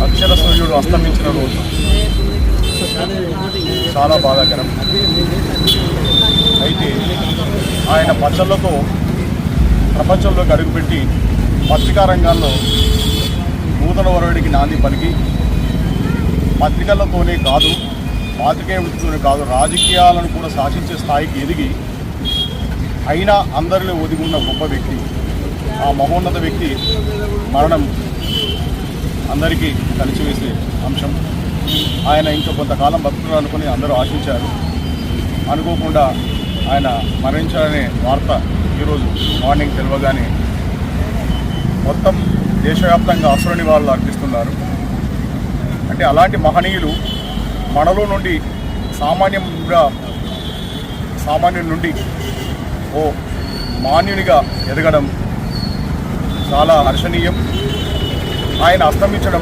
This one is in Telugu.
అక్షర సూర్యుడు అస్తమించిన రోజు చాలా బాధాకరం. అయితే ఆయన పచ్చళ్లతో ప్రపంచంలోకి అడుగుపెట్టి పత్రికా రంగాల్లో నూతన వరవడికి నాంది పలికి పత్రికలతోనే కాదు, పాత్రికేయ వృత్తితోనే కాదు, రాజకీయాలను కూడా శాసించే స్థాయికి ఎదిగి అయినా అందరిలో ఒదిగి ఉన్న గొప్ప వ్యక్తి. ఆ మహోన్నత వ్యక్తి మరణం అందరికీ కలిసివేసే అంశం. ఆయన ఇంకా కొంతకాలం బతుకుతారు అనుకుని అందరూ ఆశించారు. అనుకోకుండా ఆయన మరణించాలనే వార్త ఈరోజు మార్నింగ్ తెలియగానే మొత్తం దేశవ్యాప్తంగా అసుర నివాళులు అర్పిస్తున్నారు. అంటే అలాంటి మహనీయులు మనలో నుండి సామాన్యుడి నుండి ఓ మాన్యునిగా ఎదగడం చాలా హర్షణీయం. ఆయన అస్తమించడం